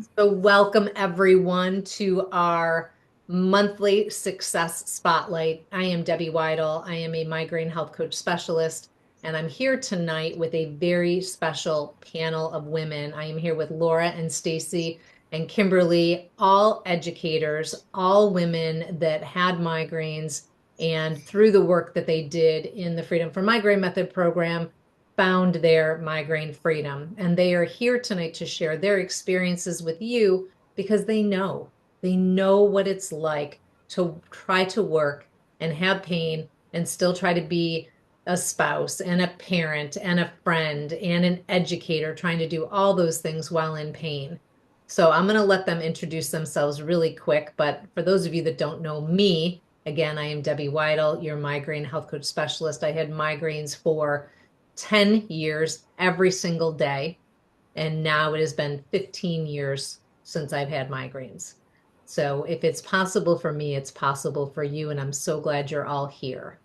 So welcome everyone to our monthly success spotlight. I am Debbie Waidl. I am a migraine health coach specialist, and I'm here tonight with a very special panel of women. I am here with Laura and Stacey and Kimberly, all educators, all women that had migraines, and through the work that they did in the Freedom from Migraine Method program, found their migraine freedom. And they are here tonight to share their experiences with you because they know what it's like to try to work and have pain and still try to be a spouse and a parent and a friend and an educator, trying to do all those things while in pain. So I'm going to let them introduce themselves really quick. But for those of you that don't know me, again, I am Debbie Waidl, your migraine health coach specialist. I had migraines for 10 years every single day. And now it has been 15 years since I've had migraines. So if it's possible for me, it's possible for you. And I'm so glad you're all here.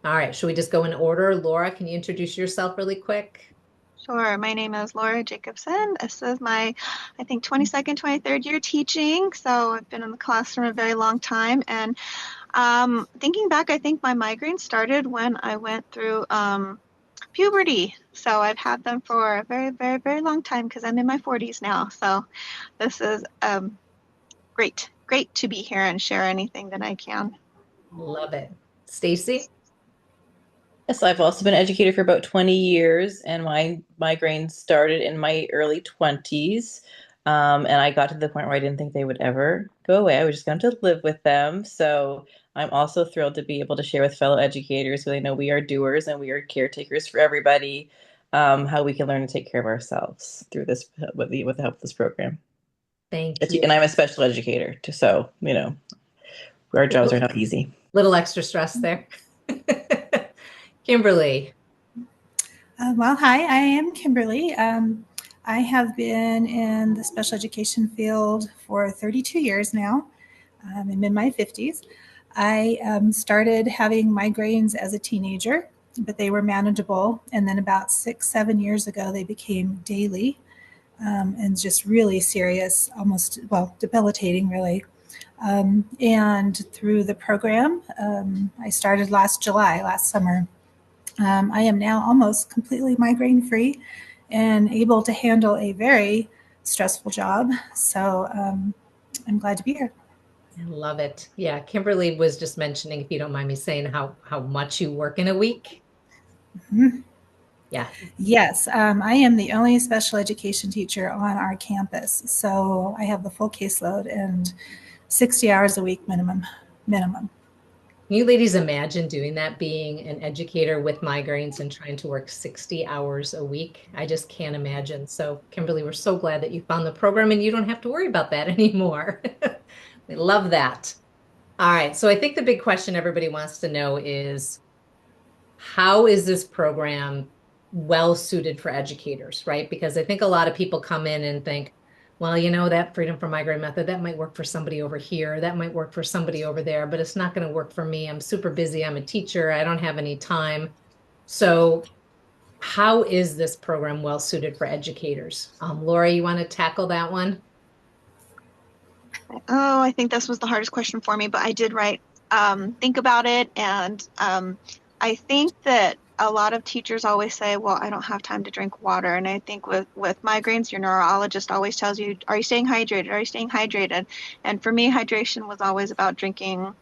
All right, should we just go in order? Laura, can you introduce yourself really quick? Sure. My name is Laura Jacobson. This is my, I think, 22nd, 23rd year teaching. So I've been in the classroom a very long time. And thinking back, I think my migraine started when I went through puberty. So I've had them for a very, very, very long time because I'm in my 40s now. So this is great to be here and share anything that I can. Love it. Stacey? Yes, I've also been an educator for about 20 years, and my migraines started in my early 20s. And I got to the point where I didn't think they would ever go away. I was just going to live with them. So I'm also thrilled to be able to share with fellow educators so they know we are doers and we are caretakers for everybody, how we can learn to take care of ourselves through this with the help of this program. Thank you. And I'm a special educator, too, so our jobs are not easy. Little extra stress there. Kimberly. Hi, I am Kimberly. I have been in the special education field for 32 years now. I'm in my 50s. I started having migraines as a teenager, but they were manageable. And then about 6, 7 years ago, they became daily and just really serious, almost, well, debilitating, really. And through the program, I started last July, last summer. I am now almost completely migraine free and able to handle a very stressful job. So I'm glad to be here. I love it. Yeah, Kimberly was just mentioning, if you don't mind me saying, how much you work in a week. Mm-hmm. Yeah. Yes, I am the only special education teacher on our campus. So I have the full caseload and 60 hours a week minimum. Can you ladies imagine doing that, being an educator with migraines and trying to work 60 hours a week? I just can't imagine. So, Kimberly, we're so glad that you found the program and you don't have to worry about that anymore. We love that. All right. So, I think the big question everybody wants to know is, how is this program well suited for educators, right? Because I think a lot of people come in and think, well, that freedom from migraine method, that might work for somebody over here. That might work for somebody over there, but it's not going to work for me. I'm super busy. I'm a teacher. I don't have any time. So how is this program well suited for educators? Laura, you want to tackle that one? Oh, I think this was the hardest question for me, but I did write, think about it. And I think that a lot of teachers always say, well, I don't have time to drink water. And I think with migraines, your neurologist always tells you, are you staying hydrated? Are you staying hydrated? And for me, hydration was always about drinking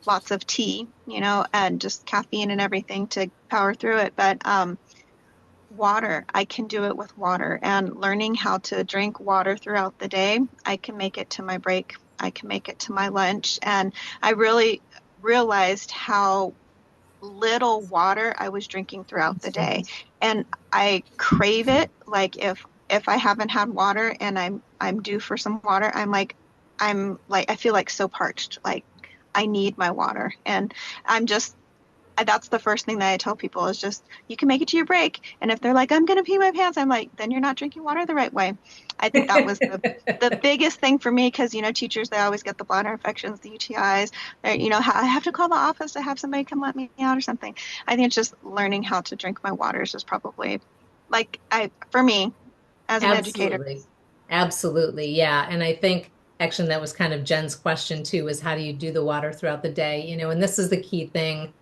lots of tea, and just caffeine and everything to power through it. But water, I can do it with water, and learning how to drink water throughout the day. I can make it to my break. I can make it to my lunch. And I really realized how little water I was drinking throughout the day. And I crave it. Like if I haven't had water and I'm due for some water, I feel like so parched. Like I need my water. And I'm just that's the first thing that I tell people is just, you can make it to your break. And if they're like, I'm going to pee my pants, I'm like, then you're not drinking water the right way. I think that was the biggest thing for me because, teachers, they always get the bladder infections, the UTIs. I have to call the office to have somebody come let me out or something. I think it's just learning how to drink my waters is probably for me as an educator. Absolutely. Absolutely. Yeah. And I think actually that was kind of Jen's question too, is how do you do the water throughout the day? And this is the key thing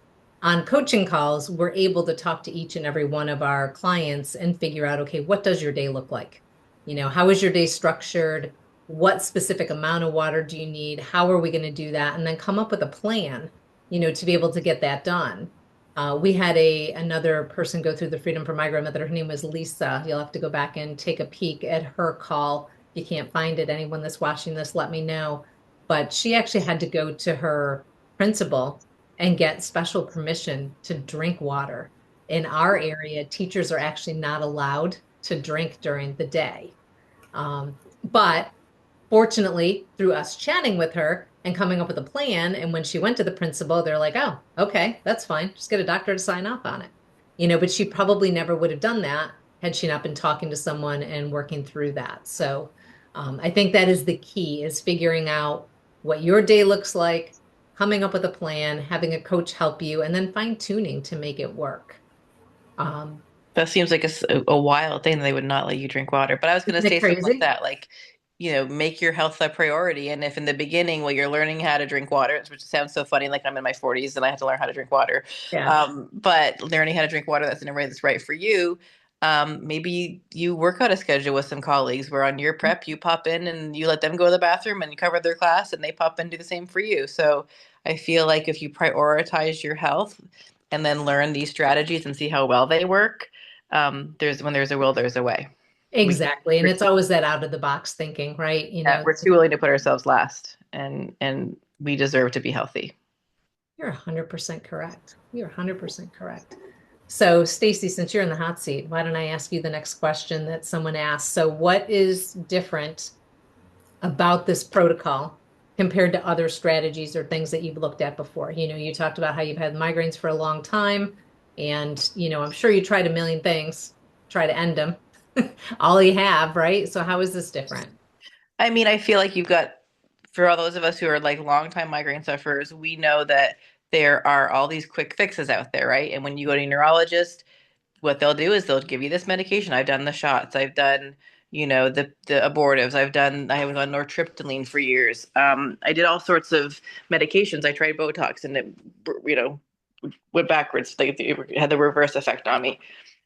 on coaching calls, we're able to talk to each and every one of our clients and figure out, okay, what does your day look like? How is your day structured? What specific amount of water do you need? How are we going to do that? And then come up with a plan, to be able to get that done. We had another person go through the Freedom from Migraine method. Her name was Lisa. You'll have to go back and take a peek at her call. If you can't find it, anyone that's watching this, let me know. But she actually had to go to her principal and get special permission to drink water. In our area, teachers are actually not allowed to drink during the day. But fortunately, through us chatting with her and coming up with a plan, and when she went to the principal, they're like, oh, okay, that's fine. Just get a doctor to sign off on it. But she probably never would have done that had she not been talking to someone and working through that. So I think that is the key, is figuring out what your day looks like, coming up with a plan, having a coach help you, and then fine tuning to make it work. Um, That seems like a wild thing that they would not let you drink water. But I was going isn't to it say something like crazy? that, like, make your health a priority. And if in the beginning, while you're learning how to drink water, which sounds so funny, like I'm in my 40s and I had to learn how to drink water, Yeah. but learning how to drink water that's in a way that's right for you, maybe you work out a schedule with some colleagues where on your prep, you pop in and you let them go to the bathroom and you cover their class and they pop in and do the same for you. So I feel like if you prioritize your health and then learn these strategies and see how well they work, there's a will, there's a way. We Exactly. And we're it's too, always that out of the box thinking, right? yeah, we're too willing to put ourselves last, and we deserve to be healthy. You're 100% correct. You're 100% correct. So, Stacey, since you're in the hot seat, why don't I ask you the next question that someone asked? So, what is different about this protocol compared to other strategies or things that you've looked at before? You talked about how you've had migraines for a long time, and, I'm sure you tried a million things, try to end them. All you have, right? So, how is this different? I mean, I feel like you've got, for all those of us who are like longtime migraine sufferers, we know that there are all these quick fixes out there, right? And when you go to a neurologist, what they'll do is they'll give you this medication. I've done the shots. I've done, the abortives. I was on nortriptyline for years. I did all sorts of medications. I tried Botox and it, you know, went backwards. It had the reverse effect on me.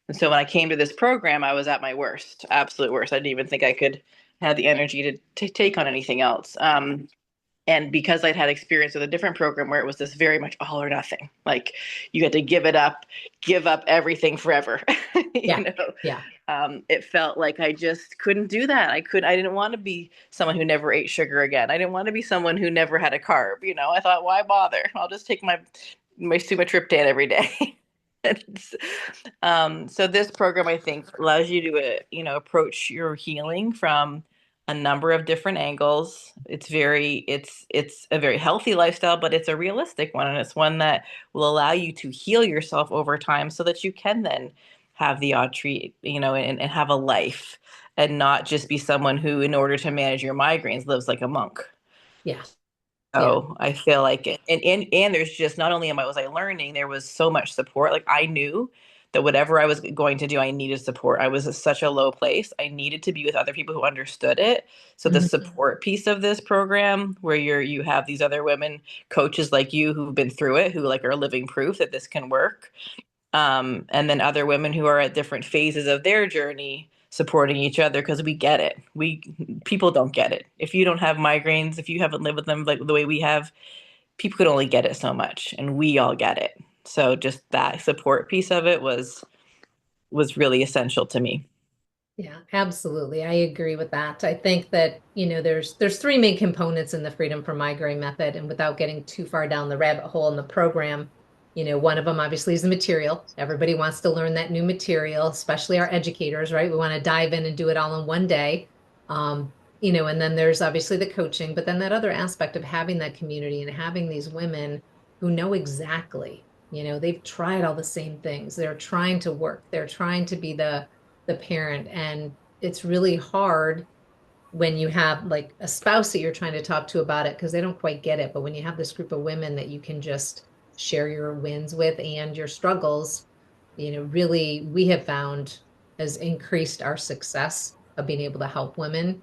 And so when I came to this program, I was at my worst, absolute worst. I didn't even think I could have the energy to take on anything else. And because I'd had experience with a different program where it was this very much all or nothing, like you had to give up everything forever. you Yeah. know, Yeah. it felt like I just couldn't do that. I didn't want to be someone who never ate sugar again. I didn't want to be someone who never had a carb. I thought, why bother? I'll just take my sumatriptan every day. So this program, I think, allows you to, approach your healing from a number of different angles. It's a very healthy lifestyle, but it's a realistic one, and it's one that will allow you to heal yourself over time, so that you can then have the odd treat, and have a life, and not just be someone who, in order to manage your migraines, lives like a monk. Yeah. Yeah. So I feel like it, and there's just, not only was I learning, there was so much support. Like I knew that whatever I was going to do, I needed support. I was at such a low place. I needed to be with other people who understood it. So the Mhm. support piece of this program, where you have these other women coaches like you who've been through it, who like are living proof that this can work, and then other women who are at different phases of their journey supporting each other, because we get it. We People don't get it. If you don't have migraines, if you haven't lived with them like the way we have, people could only get it so much, and we all get it. So just that support piece of it was really essential to me. Yeah, absolutely. I agree with that. I think that, there's three main components in the Freedom from Migraine method, and without getting too far down the rabbit hole in the program, one of them obviously is the material. Everybody wants to learn that new material, especially our educators, right? We want to dive in and do it all in one day. And then there's obviously the coaching, but then that other aspect of having that community and having these women who know exactly, they've tried all the same things. They're trying to work. They're trying to be the parent. And it's really hard when you have like a spouse that you're trying to talk to about it because they don't quite get it. But when you have this group of women that you can just share your wins with and your struggles, really we have found has increased our success of being able to help women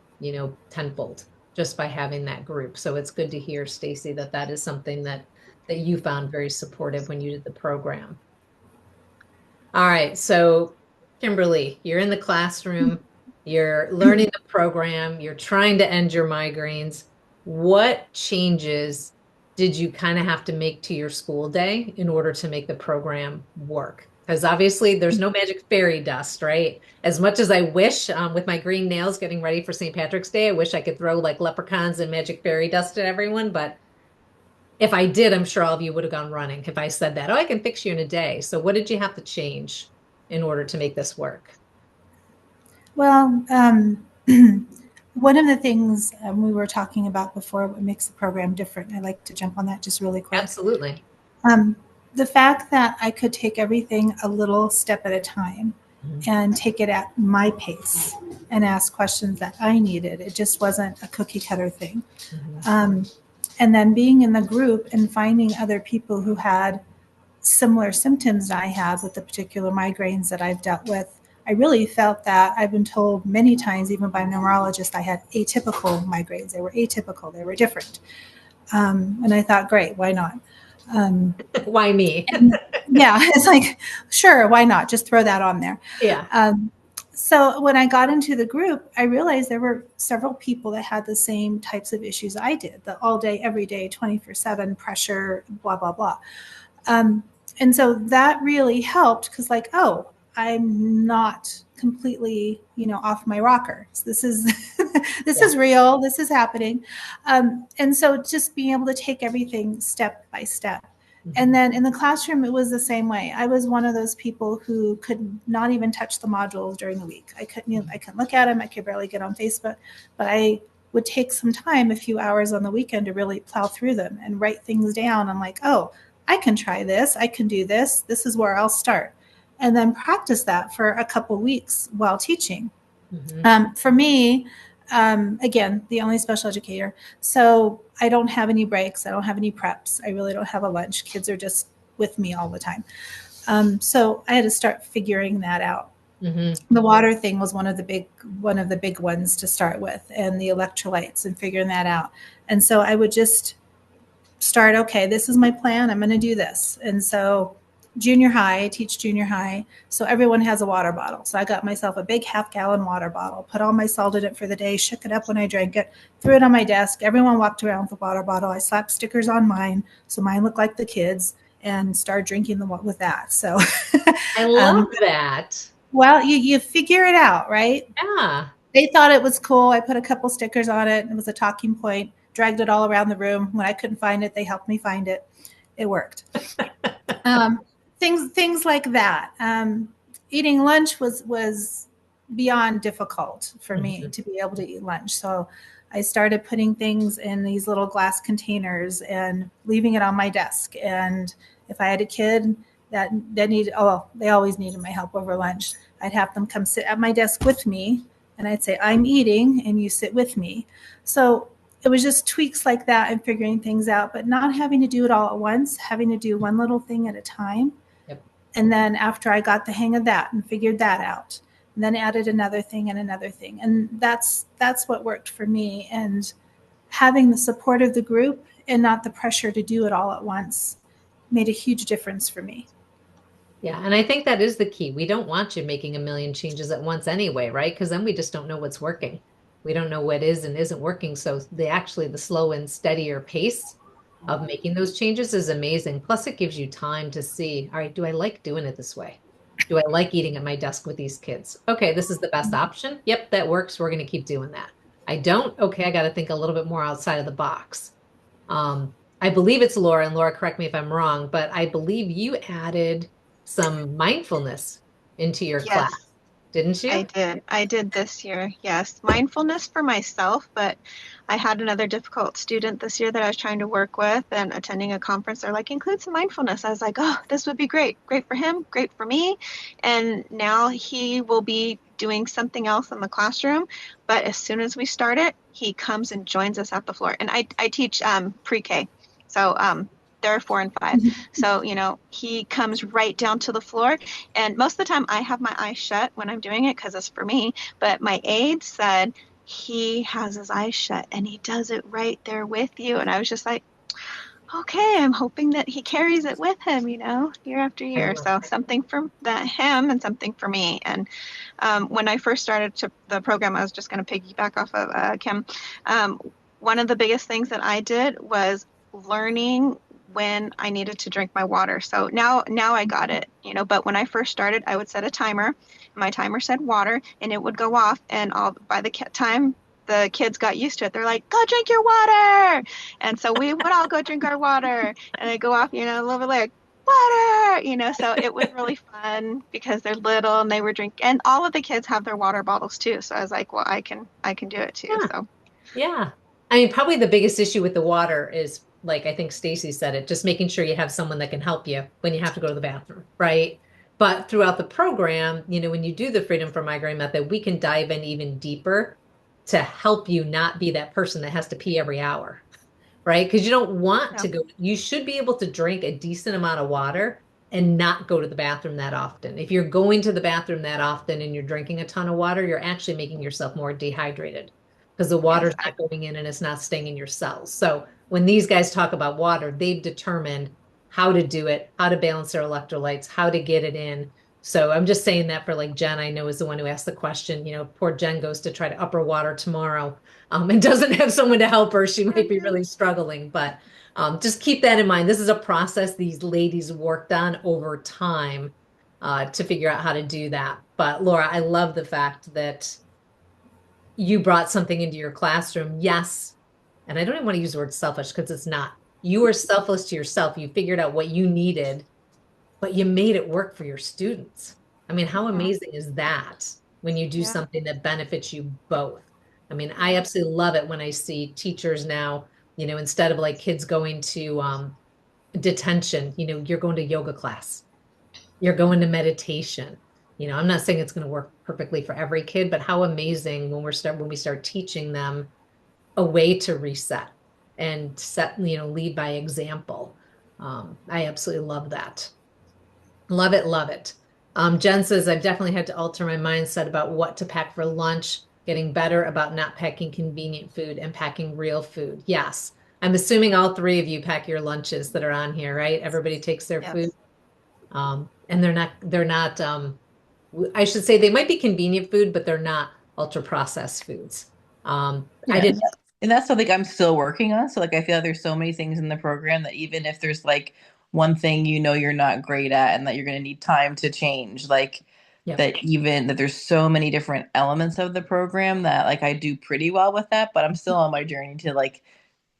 tenfold just by having that group. So it's good to hear, Stacey, that is something that you found very supportive when you did the program. All right. So Kimberly, you're in the classroom, you're learning the program, you're trying to end your migraines. What changes did you kind of have to make to your school day in order to make the program work? Because obviously there's no magic fairy dust, right? As much as I wish, with my green nails getting ready for St. Patrick's Day, I wish I could throw like leprechauns and magic fairy dust at everyone. But if I did, I'm sure all of you would have gone running if I said that. Oh, I can fix you in a day. So what did you have to change in order to make this work? Well, one of the things we were talking about before, what makes the program different, I'd like to jump on that just really quick. Absolutely. The fact that I could take everything a little step at a time and take it at my pace and ask questions that I needed. It just wasn't a cookie cutter thing. And then being in the group and finding other people who had similar symptoms I have with the particular migraines that I've dealt with, I really felt that I've been told many times, even by neurologists, I had atypical migraines. They were atypical. They were different. And I thought, great, why not? Why me? Yeah, it's like, sure, why not? Just throw that on there. Yeah. So when I got into the group, I realized there were several people that had the same types of issues I did, the all day, every day, 24/7 pressure, blah, blah, blah. And so that really helped because like, oh, I'm not completely, off my rocker. So this is, this is real. This is happening. And so just being able to take everything step by step. And then in the classroom, it was the same way. I was one of those people who could not even touch the modules during the week. I couldn't look at them. I could barely get on Facebook, but I would take some time, a few hours on the weekend to really plow through them and write things down. I'm like, oh, I can try this. I can do this. This is where I'll start. And then practice that for a couple weeks while teaching. For me, again, the only special educator. So I don't have any breaks. I don't have any preps. I really don't have a lunch. Kids are just with me all the time. So I had to start figuring that out. The water thing was one of the big ones to start with, and the electrolytes and figuring that out. And so I would just start, okay, this is my plan. I'm going to do this. And so junior high, I teach junior high. So everyone has a water bottle. So I got myself a big 1/2-gallon water bottle, put all my salt in it for the day, shook it up when I drank it, threw it on my desk. Everyone walked around with the water bottle. I slapped stickers on mine, so mine looked like the kids, and started drinking with that. So I love that. Well, you figure it out, right? Yeah. They thought it was cool. I put a couple stickers on it. It was a talking point, dragged it all around the room. When I couldn't find it, they helped me find it. It worked. Things like that. Eating lunch was beyond difficult for me to be able to eat lunch. So I started putting things in these little glass containers and leaving it on my desk. And if I had a kid that needed, they always needed my help over lunch, I'd have them come sit at my desk with me, and I'd say, I'm eating and you sit with me. So it was just tweaks like that and figuring things out, but not having to do it all at once, having to do one little thing at a time. And then after I got the hang of that and figured that out, and then added another thing and another thing. And that's what worked for me. And having the support of the group and not the pressure to do it all at once made a huge difference for me. Yeah. And I think that is the key. We don't want you making a million changes at once anyway, right? Because then we just don't know what's working. We don't know what is and isn't working. So the slow and steadier pace of making those changes is amazing. Plus it gives you time to see, all right, do I like doing it this way? Do I like eating at my desk with these kids? Okay, this is the best option. Yep, that works. We're going to keep doing that. I don't. Okay, I got to think a little bit more outside of the box. I believe it's Laura, and Laura, correct me if I'm wrong, but I believe you added some mindfulness into your class, didn't you? I did this year. Yes. Mindfulness for myself, but I had another difficult student this year that I was trying to work with, and attending a conference. They're like, include some mindfulness. I was like, oh, this would be great. Great for him. Great for me. And now he will be doing something else in the classroom. But as soon as we start it, he comes and joins us at the floor. And I teach pre-K. So, they're 4 and 5. So, he comes right down to the floor. And most of the time I have my eyes shut when I'm doing it because it's for me. But my aide said, he has his eyes shut and he does it right there with you. And I was just like, okay, I'm hoping that he carries it with him, year after I year. love So something for him and something for me. And when I first started the program, I was just going to piggyback off of Kim. Um, One of the biggest things that I did was learning when I needed to drink my water. So now I got it, but when I first started, I would set a timer. My timer said water and it would go off, and by the time the kids got used to it, they're like, go drink your water. And so we would all go drink our water, and I go off, a little bit like, water, so it was really fun because they're little and they were drinking, and all of the kids have their water bottles too. So I was like, well, I can do it too. it. So Yeah. I mean, probably the biggest issue with the water is, like, I think Stacey said it, just making sure you have someone that can help you when you have to go to the bathroom, right? But throughout the program, when you do the Freedom from Migraine method, we can dive in even deeper to help you not be that person that has to pee every hour, right? Because you don't want yeah, to go, you should be able to drink a decent amount of water and not go to the bathroom that often. If you're going to the bathroom that often and you're drinking a ton of water, you're actually making yourself more dehydrated because the yes, water's not going in and it's not staying in your cells. So when these guys talk about water, they've determined how to do it, how to balance their electrolytes, how to get it in. So I'm just saying that for, like, Jen, I know, is the one who asked the question. Poor Jen goes to try to up her water tomorrow, and doesn't have someone to help her. She might be really struggling, but just keep that in mind. This is a process these ladies worked on over time to figure out how to do that. But Laura, I love the fact that you brought something into your classroom. Yes. And I don't even want to use the word selfish because it's not. You were selfless to yourself. You figured out what you needed, but you made it work for your students. I mean, how mhm, amazing is that when you do yeah, something that benefits you both? I mean, I yeah, absolutely love it when I see teachers now, instead of like kids going to detention, you're going to yoga class, you're going to meditation. I'm not saying it's going to work perfectly for every kid, but how amazing when we start teaching them a way to reset and lead by example. I absolutely love that. Love it, love it. Jen says, I've definitely had to alter my mindset about what to pack for lunch, getting better about not packing convenient food and packing real food. Yes. I'm assuming all three of you pack your lunches that are on here, right? Everybody takes their food. yes, And they're not, I should say they might be convenient food, but they're not ultra processed foods. I Yeah, did. and that's something I'm still working on. So like I feel like there's so many things in the program that even if there's like one thing you're not great at and that you're going to need time to change, like Yep. that even that there's so many different elements of the program that like I do pretty well with that, but I'm still on my journey to like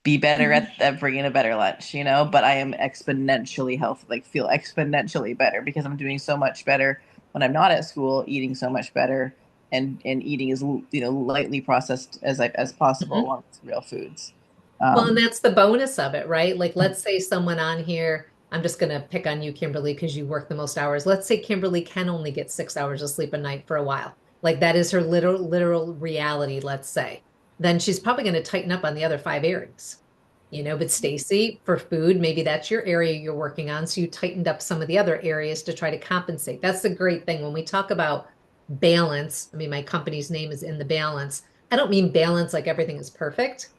be better at bringing a better lunch, but I am exponentially healthy, like feel exponentially better because I'm doing so much better when I'm not at school, eating so much better and eating as lightly processed as possible Mhm. along with real foods. Well, and Um, that's the bonus of it, right? Like, let's say someone on here, I'm just going to pick on you, Kimberly, because you work the most hours. Let's say Kimberly can only get 6 hours of sleep a night for a while. Like, that is her literal reality, let's say. Then she's probably going to tighten up on the other 5 areas. But Stacey, for food, maybe that's your area you're working on. So you tightened up some of the other areas to try to compensate. That's the great thing. When we talk about balance, I mean, my company's name is In the Balance. I don't mean balance like everything is perfect.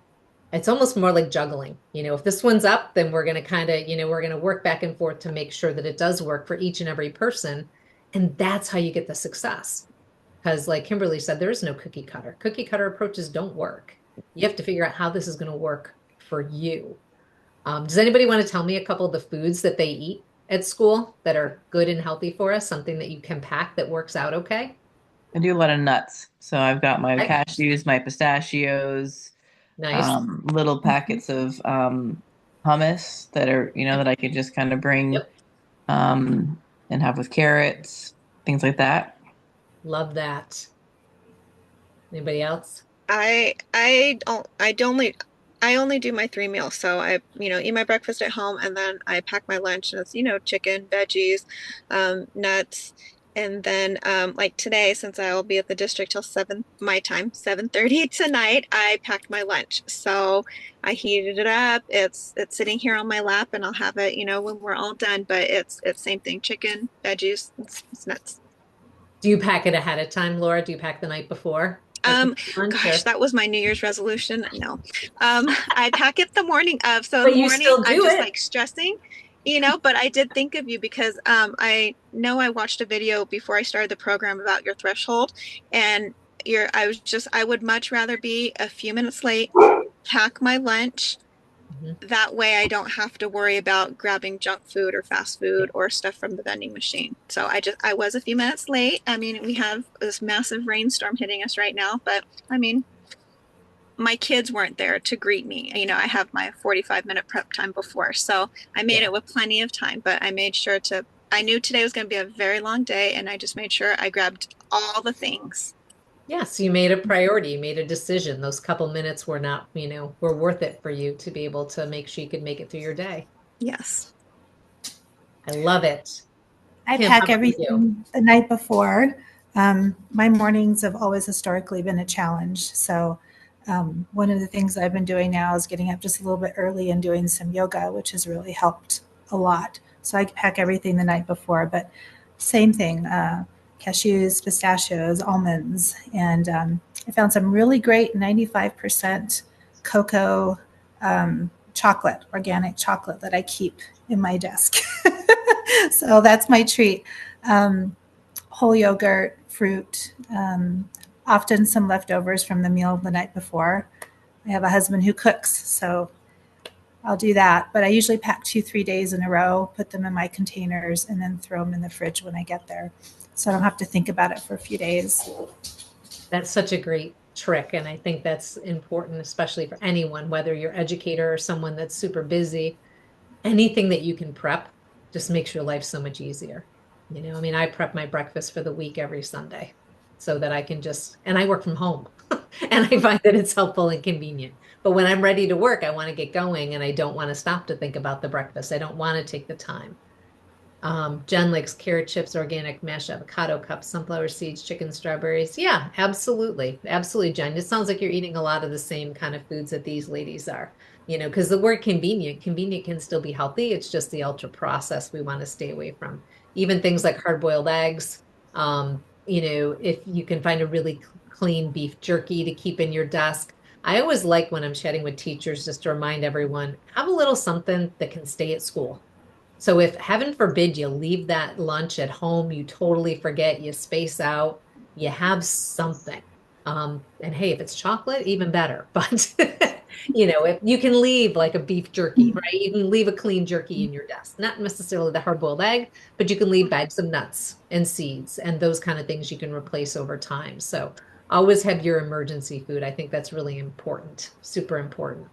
It's almost more like juggling. If this one's up, then we're going to kind of, we're going to work back and forth to make sure that it does work for each and every person. And that's how you get the success. Because, like Kimberly said, there is no cookie cutter. Cookie cutter approaches don't work. You have to figure out how this is going to work for you. Does anybody want to tell me a couple of the foods that they eat at school that are good and healthy for us? Something that you can pack that works out okay? I do a lot of nuts, so I've got my I, cashews, my pistachios, nice. little packets of hummus that are that I could just kind of bring Yep. and have with carrots, things like that. Love that. Anybody else? I only do my 3 meals. So I, eat my breakfast at home and then I pack my lunch and it's, chicken, veggies, nuts. And then like today, since I will be at the district till 7 my time, 7:30 tonight, I packed my lunch. So I heated it up. It's sitting here on my lap and I'll have it, when we're all done. But it's same thing, chicken, veggies, it's nuts. Do you pack it ahead of time, Laura? Do you pack the night before? Lunch Gosh, or, that was my New Year's resolution. No, I pack it the morning of. So in but the you morning, still I'm do just it. like stressing, but I did think of you because I know I watched a video before I started the program about your threshold, and I would much rather be a few minutes late, pack my lunch. Mhm. That way I don't have to worry about grabbing junk food or fast Yeah. food or stuff from the vending machine. So I was a few minutes late. I mean, we have this massive rainstorm hitting us right now, but I mean, my kids weren't there to greet me. I have my 45-minute prep time before. So I made Yeah. it with plenty of time, but I knew today was going to be a very long day, and I just made sure I grabbed all the things. Yes, you made a priority. You made a decision. Those couple minutes were not, were worth it for you to be able to make sure you could make it through your day. Yes. I love it. I Kim, how pack about you? everything the night before. My mornings have always historically been a challenge. So, one of the things I've been doing now is getting up just a little bit early and doing some yoga, which has really helped a lot. So, I pack everything the night before, but same thing, cashews, pistachios, almonds. And I found some really great 95% cocoa chocolate, organic chocolate that I keep in my desk. So that's my treat. Um, Whole yogurt, fruit, often some leftovers from the meal the night before. I have a husband who cooks, so I'll do that. But I usually pack 2, 3 days in a row, put them in my containers, and then throw them in the fridge when I get there. So I don't have to think about it for a few days. That's such a great trick. And I think that's important, especially for anyone, whether you're educator or someone that's super busy. Anything that you can prep just makes your life so much easier. I mean, I prep my breakfast for the week every Sunday so that I can and I work from home and I find that it's helpful and convenient. But when I'm ready to work, I want to get going and I don't want to stop to think about the breakfast. I don't want to take the time. Jen likes carrot chips, organic mashed avocado cups, sunflower seeds, chicken, strawberries. Yeah, absolutely. Absolutely, Jen. It sounds like you're eating a lot of the same kind of foods that these ladies are, because the word convenient can still be healthy. It's just the ultra processed we want to stay away from. Even things like hard-boiled eggs. If you can find a really clean beef jerky to keep in your desk. I always like when I'm chatting with teachers just to remind everyone, have a little something that can stay at school. So if heaven forbid you leave that lunch at home, you totally forget, you space out, you have something. And hey, if it's chocolate, even better. But if you can leave like a beef jerky, right? You can leave a clean jerky in your desk, not necessarily the hard-boiled egg, but you can leave bags of nuts and seeds and those kind of things you can replace over time. So always have your emergency food. I think that's really important, super important.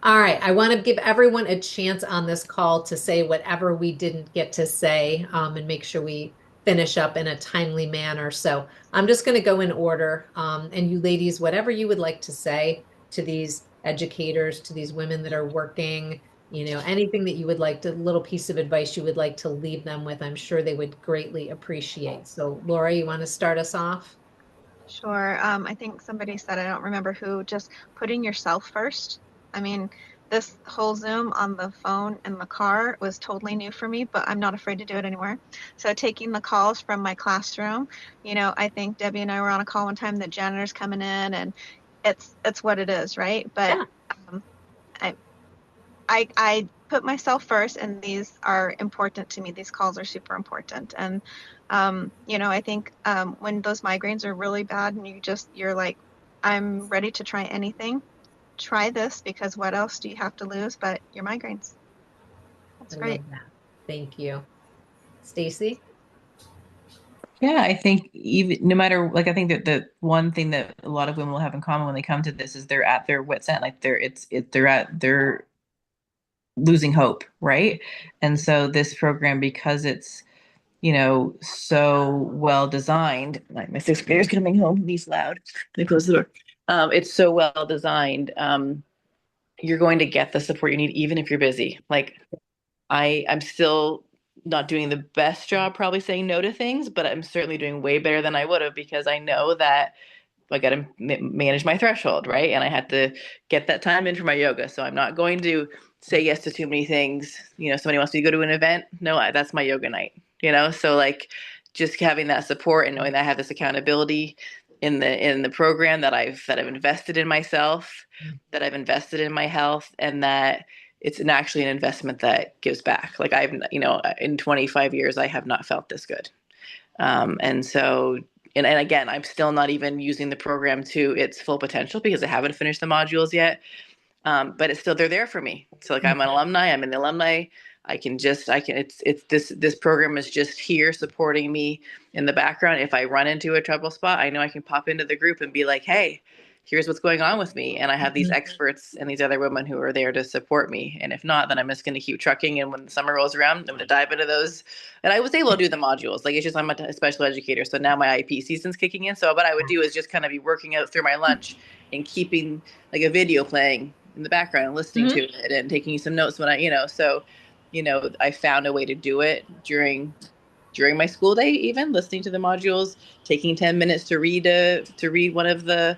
All right, I want to give everyone a chance on this call to say whatever we didn't get to say, and make sure we finish up in a timely manner. So I'm just going to go in order. And you ladies, whatever you would like to say to these educators, to these women that are working, anything that you would like to, little piece of advice you would like to leave them with, I'm sure they would greatly appreciate. So Laura, you want to start us off? Sure. I think somebody said, I don't remember who, just putting yourself first. I mean, this whole Zoom on the phone in the car was totally new for me, but I'm not afraid to do it anymore. So taking the calls from my classroom, I think Debbie and I were on a call one time, the janitor's coming in, and it's what it is, right? But Yeah. um, I I put myself first, and these are important to me. These calls are super important. And, I think when those migraines are really bad and you're like, I'm ready to try anything, try this because what else do you have to lose but your migraines? That's I great. love that. Thank you. Stacey? Yeah, I think even no matter like I think that the one thing that a lot of women will have in common when they come to this is they're at their wits end, like they're losing hope, right? And so this program, because it's so well designed. Like my sixth grader's coming home, he's loud. Let me close the door. It's so well designed. You're going to get the support you need, even if you're busy. Like I'm still not doing the best job probably saying no to things, but I'm certainly doing way better than I would have because I know that I got to manage my threshold, right? And I had to get that time in for my yoga. So I'm not going to say yes to too many things. Somebody wants me to go to an event. No, that's my yoga night, So like just having that support and knowing that I have this accountability in the program, that I've invested in myself, that I've invested in my health, and that it's actually an investment that gives back. Like I've, in 25 years, I have not felt this good. And so, and again, I'm still not even using the program to its full potential because I haven't finished the modules yet. But it's still, they're there for me. So like I'm an alumni, I'm in the alumni. This program is just here supporting me in the background. If I run into a trouble spot, I know I can pop into the group and be like, hey, here's what's going on with me. And I have these experts and these other women who are there to support me. And if not, then I'm just going to keep trucking. And when the summer rolls around, I'm going to dive into those. And I was able to do the modules. Like, it's just, I'm a special educator. So now my IP season's kicking in. So what I would do is just kind of be working out through my lunch and keeping like a video playing in the background and listening to it and taking some notes when I found a way to do it during my school day, even listening to the modules, taking 10 minutes to read one of the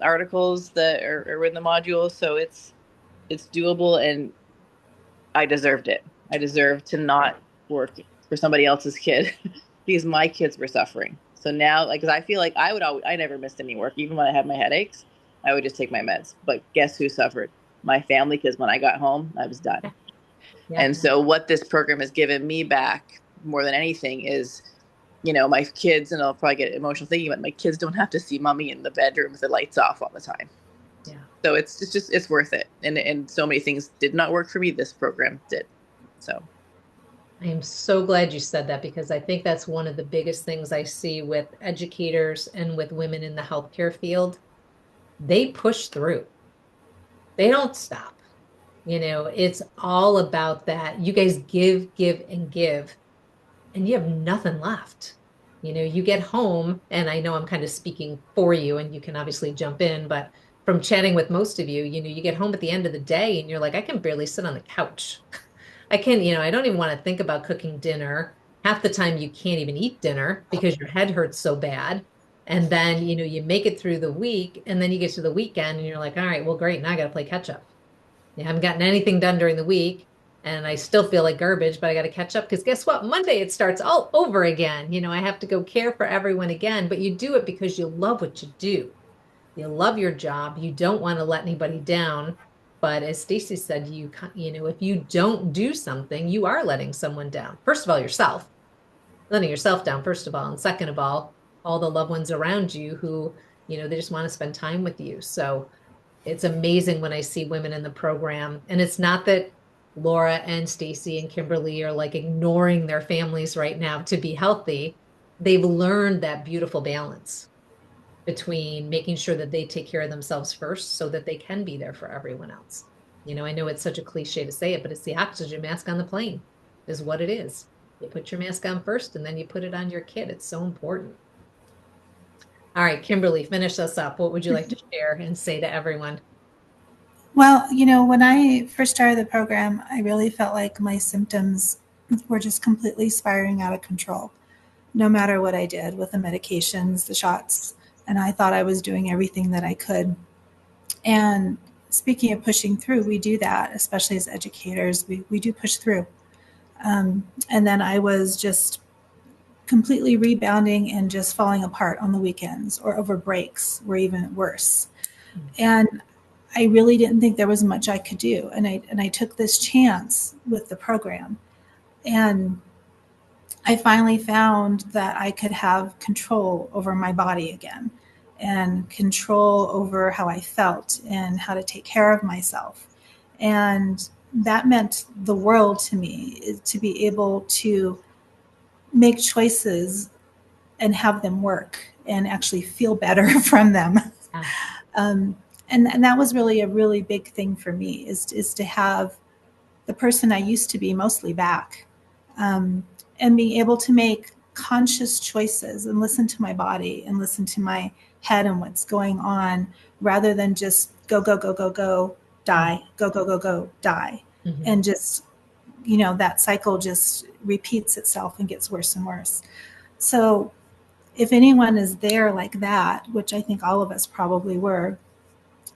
articles that are in the modules. So it's doable, and I deserved it. I deserved to not work for somebody else's kid because my kids were suffering. So now, like, because I feel like I never missed any work, even when I had my headaches, I would just take my meds. But guess who suffered? My family, because when I got home, I was done. Yeah. And so what this program has given me back more than anything is, my kids, and I'll probably get emotional thinking about it, my kids don't have to see mommy in the bedroom with the lights off all the time. Yeah. So it's worth it. And so many things did not work for me. This program did. So I am so glad you said that, because I think that's one of the biggest things I see with educators and with women in the healthcare field. They push through. They don't stop. It's all about that. You guys give, and give, and you have nothing left. You get home, and I know I'm kind of speaking for you, and you can obviously jump in, but from chatting with most of you, you get home at the end of the day and you're like, I can barely sit on the couch. I don't even want to think about cooking dinner. Half the time you can't even eat dinner because your head hurts so bad. And then, you make it through the week, and then you get to the weekend and you're like, all right, well, great. Now I got to play catch up. I haven't gotten anything done during the week, and I still feel like garbage, but I got to catch up, because guess what? Monday it starts all over again. I have to go care for everyone again, but you do it because you love what you do. You love your job. You don't want to let anybody down. But as Stacey said, if you don't do something, you are letting someone down. First of all, yourself, letting yourself down, first of all. And second of all the loved ones around you who, they just want to spend time with you. So it's amazing when I see women in the program. And it's not that Laura and Stacey and Kimberly are like ignoring their families right now to be healthy. They've learned that beautiful balance between making sure that they take care of themselves first so that they can be there for everyone else. I know it's such a cliche to say it, but it's the oxygen mask on the plane is what it is. You put your mask on first, and then you put it on your kid. It's so important. All right, Kimberly, finish us up. What would you like to share and say to everyone? Well, when I first started the program, I really felt like my symptoms were just completely spiraling out of control, no matter what I did with the medications, the shots. And I thought I was doing everything that I could. And speaking of pushing through, we do that, especially as educators, we do push through. And then I was just completely rebounding and just falling apart on the weekends, or over breaks were even worse. And I really didn't think there was much I could do. And I took this chance with the program. And I finally found that I could have control over my body again, and control over how I felt and how to take care of myself. And that meant the world to me, to be able to make choices and have them work and actually feel better from them. And that was really a really big thing for me, is to have the person I used to be mostly back. And being able to make conscious choices and listen to my body and listen to my head and what's going on, rather than just go, die, go, die. Mm-hmm. And just, that cycle just repeats itself and gets worse and worse. So if anyone is there like that, which I think all of us probably were,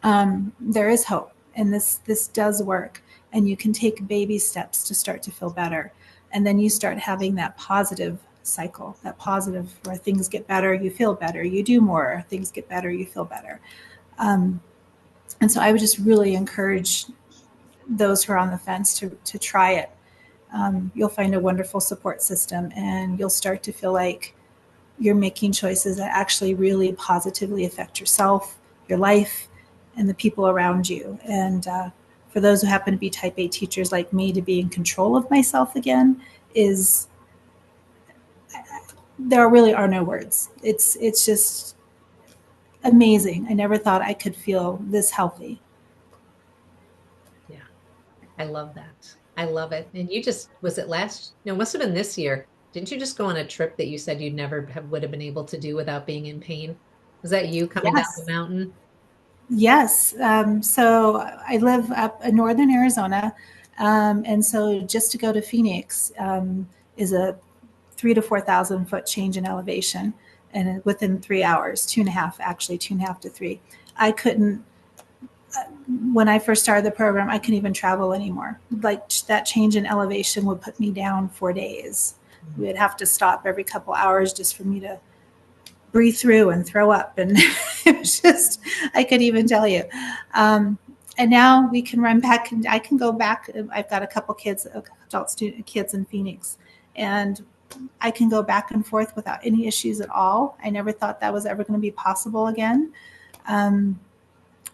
there is hope, and this does work, and you can take baby steps to start to feel better. And then you start having that positive cycle, that positive where things get better, you feel better, you do more, things get better, you feel better. And so I would just really encourage those who are on the fence to try it. You'll find a wonderful support system, and you'll start to feel like you're making choices that actually really positively affect yourself, your life, and the people around you. And for those who happen to be type A teachers like me, to be in control of myself again is, there really are no words. It's just amazing. I never thought I could feel this healthy. Yeah, I love that. I love it. And you just, was it last, no, it must have been this year. Didn't you just go on a trip that you said you'd never would have been able to do without being in pain? Was that you coming down the Yes. mountain? Yes. So I live up in northern Arizona. And so just to go to Phoenix is a 3,000 to 4,000 foot change in elevation. And within 3 hours, 2.5, actually 2.5 to 3. I couldn't, when I first started the program, I couldn't even travel anymore. Like that change in elevation would put me down for days. We would have to stop every couple hours just for me to breathe through and throw up. And it was just, I could even tell you. And now we can run back, and I can go back. I've got a couple kids, adult student kids in Phoenix, and I can go back and forth without any issues at all. I never thought that was ever going to be possible again.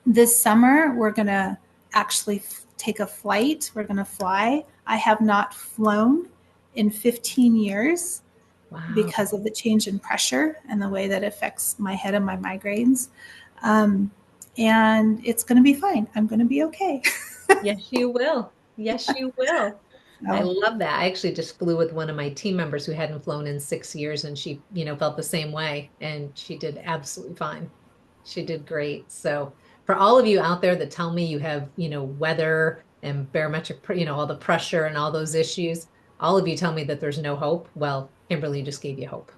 This summer, we're going to actually take a flight. We're going to fly. I have not flown in 15 years. Wow. Because of the change in pressure and the way that affects my head and my migraines. And it's going to be fine. I'm going to be okay. Yes, you will. Yes, you will. I love that. I actually just flew with one of my team members who hadn't flown in 6 years, and she, felt the same way, and she did absolutely fine. She did great. So for all of you out there that tell me you have, weather and barometric, all the pressure and all those issues, all of you tell me that there's no hope. Well, Kimberly just gave you hope.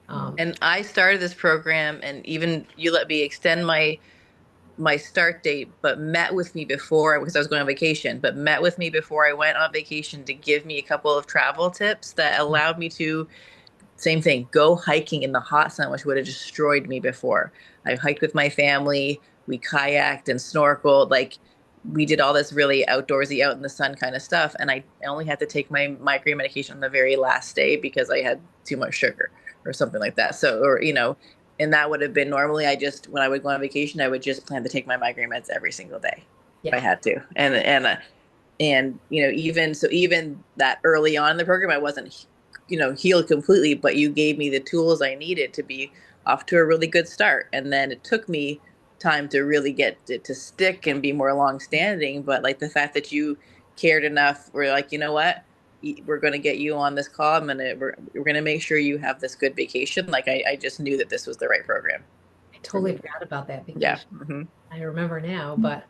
And I started this program, and even you let me extend my start date, but met with me before, because I was going on vacation, but met with me before I went on vacation to give me a couple of travel tips that allowed me to, same thing, go hiking in the hot sun, which would have destroyed me before. I hiked with my family, we kayaked and snorkeled, like we did all this really outdoorsy, out in the sun kind of stuff. And I only had to take my migraine medication on the very last day because I had too much sugar or something like that. So, or, and that would have been normally, when I would go on vacation, I would just plan to take my migraine meds every single day if I had to. And even that early on in the program, I wasn't, healed completely, but you gave me the tools I needed to be off to a really good start. And then it took me time to really get it to stick and be more long-standing. But like the fact that you cared enough, we're like, you know what, we're going to get you on this call. We're going to make sure you have this good vacation. Like I just knew that this was the right program. I totally forgot about that vacation. Yeah. Mm-hmm. I remember now, but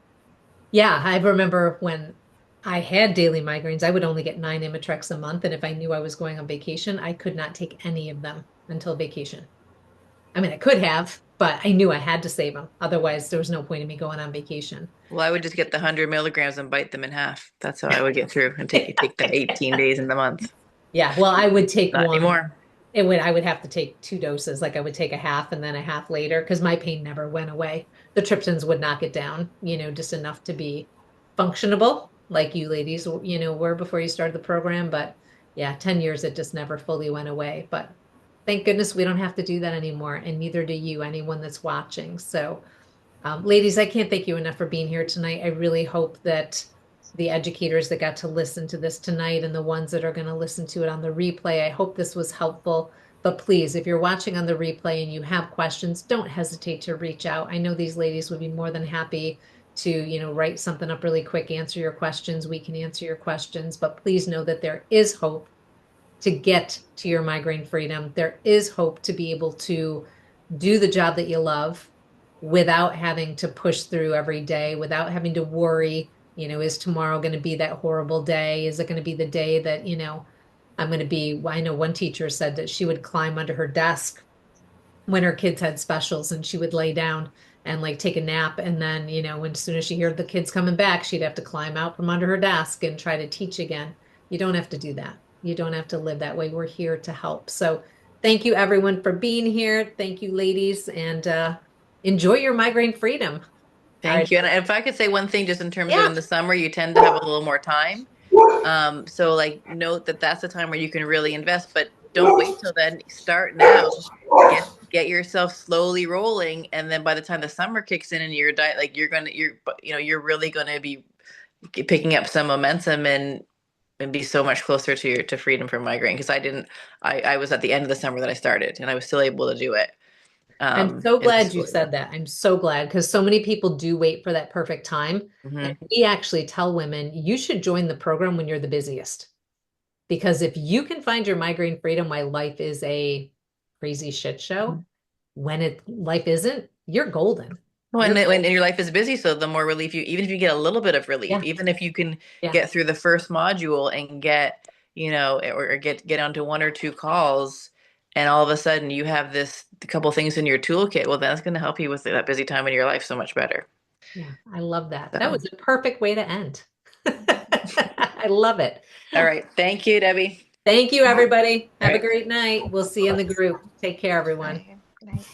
yeah, I remember when I had daily migraines, I would only get 9 Imitrex a month. And if I knew I was going on vacation, I could not take any of them until vacation. I mean, I could have, but I knew I had to save them. Otherwise, there was no point in me going on vacation. Well, I would just get the 100 milligrams and bite them in half. That's how I would get through and take them 18 days in the month. Yeah, well, I would take Not one. anymore. I would have to take 2 doses. Like I would take a half and then a half later because my pain never went away. The triptans would knock it down, just enough to be functionable, like you ladies, were before you started the program. But yeah, 10 years, it just never fully went away. But thank goodness we don't have to do that anymore. And neither do you, anyone that's watching. So ladies, I can't thank you enough for being here tonight. I really hope that the educators that got to listen to this tonight and the ones that are going to listen to it on the replay, I hope this was helpful. But please, if you're watching on the replay and you have questions, don't hesitate to reach out. I know these ladies would be more than happy to, write something up really quick, answer your questions. We can answer your questions, but please know that there is hope to get to your migraine freedom. There is hope to be able to do the job that you love without having to push through every day, without having to worry, is tomorrow going to be that horrible day? Is it going to be the day that, I'm going to be, I know one teacher said that she would climb under her desk when her kids had specials and she would lay down and like take a nap. And then, when as soon as she heard the kids coming back, she'd have to climb out from under her desk and try to teach again. You don't have to do that. You don't have to live that way. We're here to help. So thank you everyone for being here. Thank you, ladies, and enjoy your migraine freedom. All Thank right. you. And if I could say one thing, just in terms of Yeah. in the summer, you tend to have a little more time. So like note that that's the time where you can really invest, but don't wait till then. Start now. Get yourself slowly rolling, and then by the time the summer kicks in and your diet, like you're really gonna be picking up some momentum and be so much closer to freedom from migraine. Because I was at the end of the summer that I started, and I was still able to do it. I'm so And glad you slowly said roll. that. I'm so glad because so many people do wait for that perfect time. And Mhm. we actually tell women you should join the program when you're the busiest. Because if you can find your migraine freedom while life is a crazy shit show, when life isn't, you're golden. When You're when golden. your life is busy, so the more relief even if you get a little bit of relief, Yeah, even if you can yeah, get through the first module and get, or get onto one or two calls, and all of a sudden you have a couple things in your toolkit, well, that's going to help you with that busy time in your life so much better. yeah. I love that. That So, was a perfect way to end. I love it. all right. Thank you, Debbie. Thank you, everybody. All Have a right. great night. We'll see you in the group. Take care, everyone. Bye. Good night.